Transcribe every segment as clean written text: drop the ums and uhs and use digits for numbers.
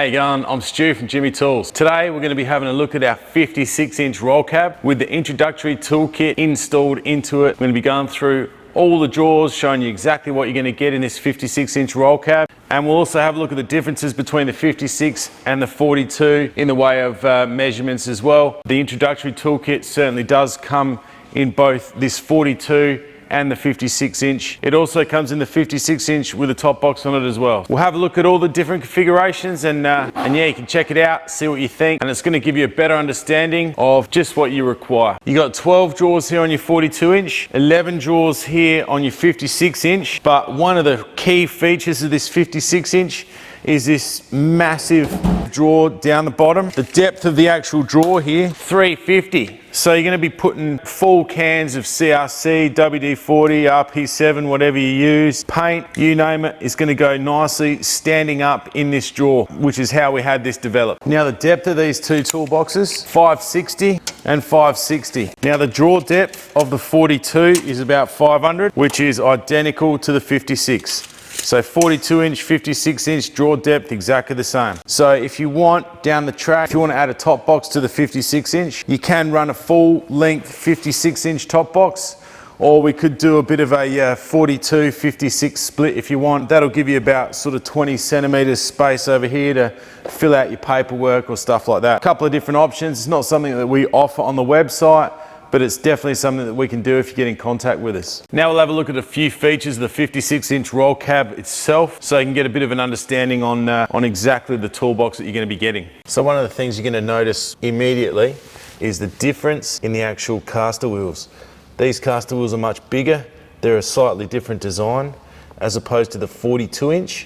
you going? I'm Stu from Jimmy Tools. Today we're going to be having a look at our 56-inch roll cab with the introductory toolkit installed into it. We're going to be going through all the drawers, showing you exactly what you're going to get in this 56-inch roll cab. And we'll also have a look at the differences between the 56 and the 42 in the way of measurements as well. The introductory toolkit certainly does come in both this 42 and the 56-inch. It also comes in the 56-inch with a top box on it as well. We'll have a look at all the different configurations and yeah, you can check it out, see what you think, and it's going to give you a better understanding of just what you require. You got 12 drawers here on your 42-inch, 11 drawers here on your 56-inch, but one of the key features of this 56-inch is this massive drawer down the bottom. The depth of the actual drawer here, 350. So you're going to be putting full cans of CRC, WD-40, RP7, whatever you use, paint, you name it, is going to go nicely standing up in this drawer, which is how we had this developed. Now the depth of these two toolboxes, 560 and 560. Now the drawer depth of the 42 is about 500, which is identical to the 56. So 42-inch, 56-inch drawer depth, exactly the same. So if you want down the track, if you want to add a top box to the 56-inch, you can run a full length 56-inch top box, or we could do a bit of a 42, 56 split if you want. That'll give you about sort of 20 centimeters space over here to fill out your paperwork or stuff like that. A couple of different options. It's not something that we offer on the website, but it's definitely something that we can do if you get in contact with us. Now we'll have a look at a few features of the 56-inch roll cab itself, so you can get a bit of an understanding on exactly the toolbox that you're going to be getting. So one of the things you're going to notice immediately is the difference in the actual caster wheels. These caster wheels are much bigger. They're a slightly different design as opposed to the 42-inch.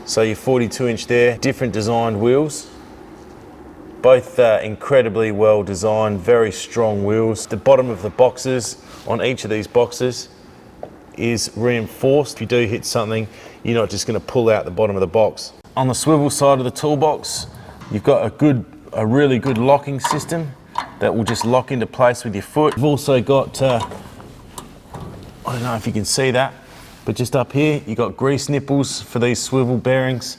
So your 42-inch there, different designed wheels. Both incredibly well designed, very strong wheels. The bottom of the boxes on each of these boxes is reinforced. If you do hit something, you're not just going to pull out the bottom of the box. On the swivel side of the toolbox, you've got a really good locking system that will just lock into place with your foot. You've also got, I don't know if you can see that, but just up here, you've got grease nipples for these swivel bearings.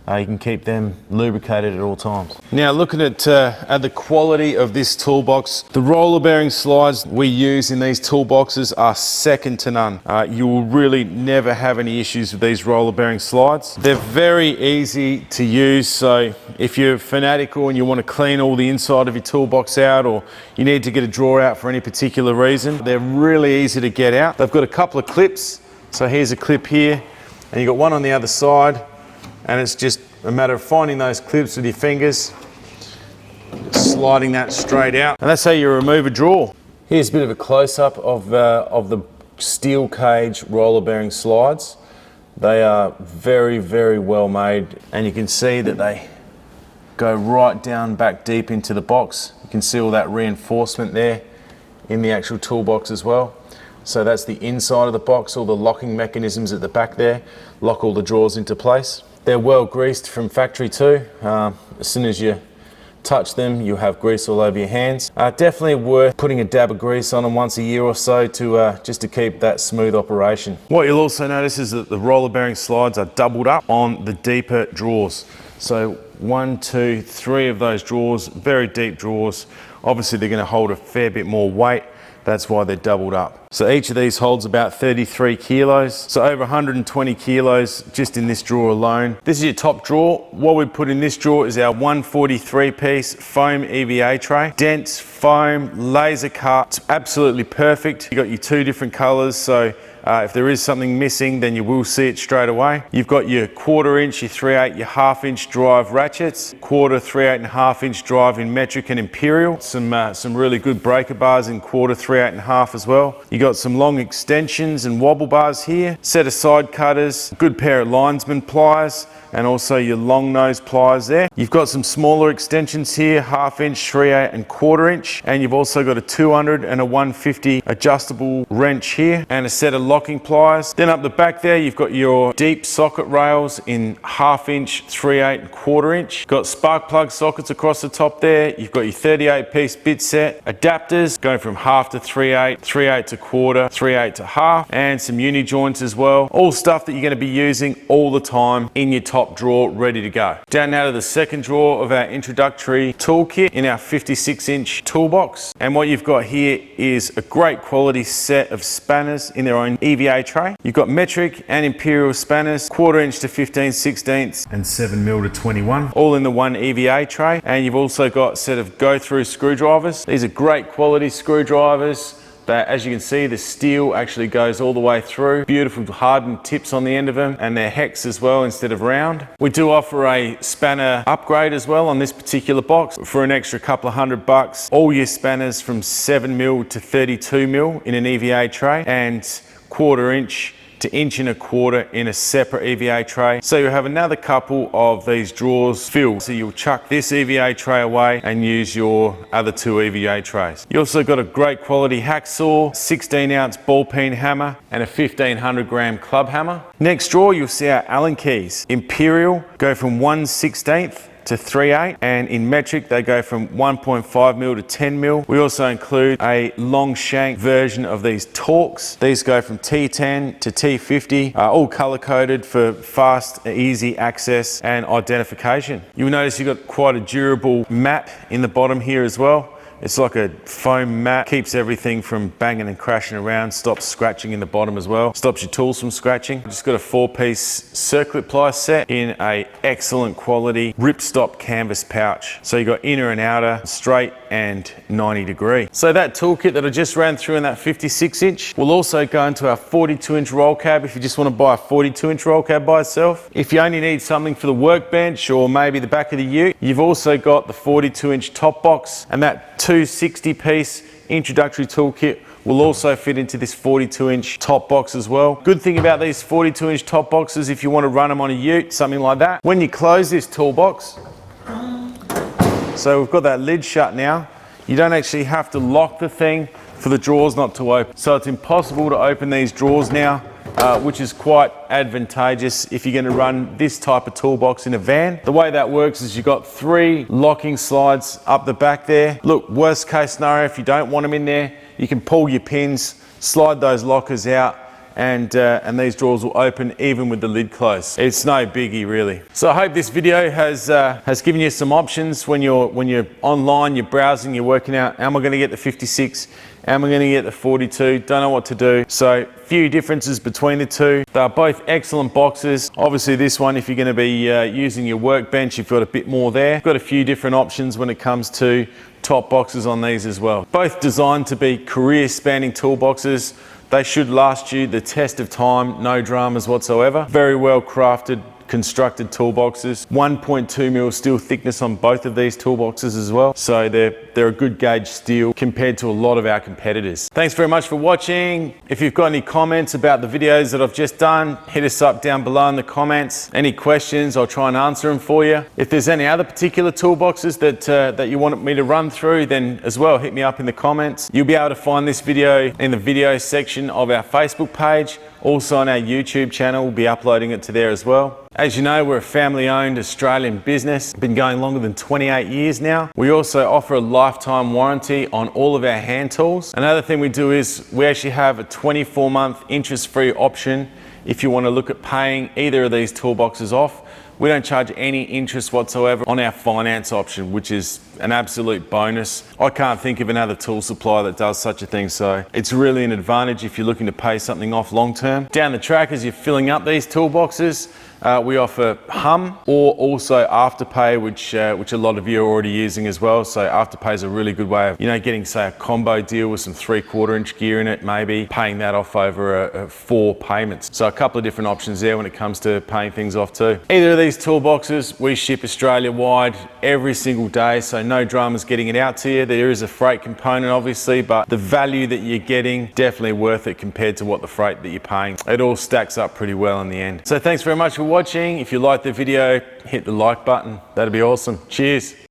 You can keep them lubricated at all times. Now looking at the quality of this toolbox, the roller bearing slides we use in these toolboxes are second to none. You will really never have any issues with these roller bearing slides. They're very easy to use, so if you're fanatical and you want to clean all the inside of your toolbox out, or you need to get a drawer out for any particular reason, they're really easy to get out. They've got a couple of clips, so here's a clip here, and you've got one on the other side. And it's just a matter of finding those clips with your fingers, sliding that straight out. And that's how you remove a drawer. Here's a bit of a close-up of the steel cage roller bearing slides. They are very, very well made. And you can see that they go right down back deep into the box. You can see all that reinforcement there in the actual toolbox as well. So that's the inside of the box, all the locking mechanisms at the back there, lock all the drawers into place. They're well greased from factory too. As soon as you touch them, you'll have grease all over your hands. Definitely worth putting a dab of grease on them once a year or so to just to keep that smooth operation. What you'll also notice is that the roller bearing slides are doubled up on the deeper drawers. So 1, 2, 3 of those drawers, very deep drawers. Obviously they're going to hold a fair bit more weight. That's why they're doubled up. So each of these holds about 33 kilos. So over 120 kilos just in this drawer alone. This is your top drawer. What we put in this drawer is our 143 piece foam EVA tray. Dense foam, laser cut, it's absolutely perfect. You got your 2 different colors, so if there is something missing, then you will see it straight away. You've got your 1/4 inch, your 3/8, your 1/2 inch drive ratchets, 1/4, 3/8 and 1/2 inch drive in metric and imperial. Some really good breaker bars in 1/4, 3/8 and 1/2 as well. You got some long extensions and wobble bars here, set of side cutters, good pair of linesman pliers, and also your long nose pliers there. You've got some smaller extensions here, 1/2 inch, 3/8 and 1/4 inch, and you've also got a 200 and a 150 adjustable wrench here, and a set of locking pliers. Then up the back there, you've got your deep socket rails in 1/2 inch, 3/8 and 1/4 inch. Got spark plug sockets across the top there. You've got your 38-piece bit set, adapters going from 1/2 to 3/8, 3/8 to 1/4, 3/8 to 1/2, and some uni joints as well. All stuff that you're going to be using all the time in your top drawer, ready to go. Down now to the second drawer of our introductory toolkit in our 56-inch toolbox. And what you've got here is a great quality set of spanners in their own EVA tray. You've got metric and imperial spanners, 1/4 inch to 15/16 and 7mm to 21, all in the one EVA tray. And you've also got a set of go-through screwdrivers. These are great quality screwdrivers. That, as you can see, the steel actually goes all the way through. Beautiful hardened tips on the end of them, and they're hex as well instead of round. We do offer a spanner upgrade as well on this particular box for an extra couple of $100. All your spanners from 7mm to 32mm in an EVA tray, and 1/4 inch to 1.25 inch in a separate EVA tray. So you'll have another couple of these drawers filled. So you'll chuck this EVA tray away and use your other 2 EVA trays. You also got a great quality hacksaw, 16-ounce ball peen hammer, and a 1,500 gram club hammer. Next drawer, you'll see our Allen keys. Imperial go from 1/16 to 3/8, and in metric they go from 1.5mm to 10mm. We also include a long shank version of these Torx. These go from T10 to T50, all color coded for fast, easy access and identification. You'll notice you've got quite a durable mat in the bottom here as well. It's like a foam mat, keeps everything from banging and crashing around, stops scratching in the bottom as well, stops your tools from scratching. Just got a 4-piece circlip ply set in a excellent quality ripstop canvas pouch. So you got inner and outer, straight and 90 degree. So that toolkit that I just ran through in that 56-inch will also go into our 42-inch roll cab if you just want to buy a 42-inch roll cab by itself. If you only need something for the workbench or maybe the back of the ute, you've also got the 42-inch top box, and that 260-piece introductory toolkit will also fit into this 42-inch top box as well. Good thing about these 42-inch top boxes, if you want to run them on a ute, something like that, when you close this toolbox, so we've got that lid shut now, you don't actually have to lock the thing for the drawers not to open. So it's impossible to open these drawers now, which is quite advantageous if you're going to run this type of toolbox in a van. The way that works is you've got 3 locking slides up the back there. Look, worst case scenario, if you don't want them in there, you can pull your pins, slide those lockers out, and these drawers will open even with the lid closed. It's no biggie really. So I hope this video has given you some options when you're online, you're browsing, you're working out, am I going to get the 56? Am I going to get the 42? Don't know what to do. So few differences between the two. They're both excellent boxes. Obviously this one, if you're going to be using your workbench, you've got a bit more there. You've got a few different options when it comes to top boxes on these as well. Both designed to be career spanning toolboxes. They should last you the test of time, no dramas whatsoever. Very well crafted, constructed toolboxes. 1.2mm steel thickness on both of these toolboxes as well. So they're a good gauge steel compared to a lot of our competitors. Thanks very much for watching. If you've got any comments about the videos that I've just done, hit us up down below in the comments. Any questions, I'll try and answer them for you. If there's any other particular toolboxes that you want me to run through, then as well, hit me up in the comments. You'll be able to find this video in the video section of our Facebook page. Also on our YouTube channel, we'll be uploading it to there as well. As you know, we're a family-owned Australian business, been going longer than 28 years now. We also offer a lifetime warranty on all of our hand tools. Another thing we do is we actually have a 24-month interest-free option if you want to look at paying either of these toolboxes off. We don't charge any interest whatsoever on our finance option, which is an absolute bonus. I can't think of another tool supplier that does such a thing, so it's really an advantage if you're looking to pay something off long term. Down the track, as you're filling up these toolboxes, we offer Hum or also Afterpay, which a lot of you are already using as well. So Afterpay is a really good way of, getting, say, a combo deal with some 3/4 inch gear in it, maybe paying that off over 4 payments. So a couple of different options there when it comes to paying things off too. Either of these toolboxes, we ship Australia-wide every single day, so no dramas getting it out to you. There is a freight component obviously, but the value that you're getting, definitely worth it compared to what the freight that you're paying. It all stacks up pretty well in the end. So thanks very much for watching. If you liked the video, hit the like button. That'd be awesome. Cheers.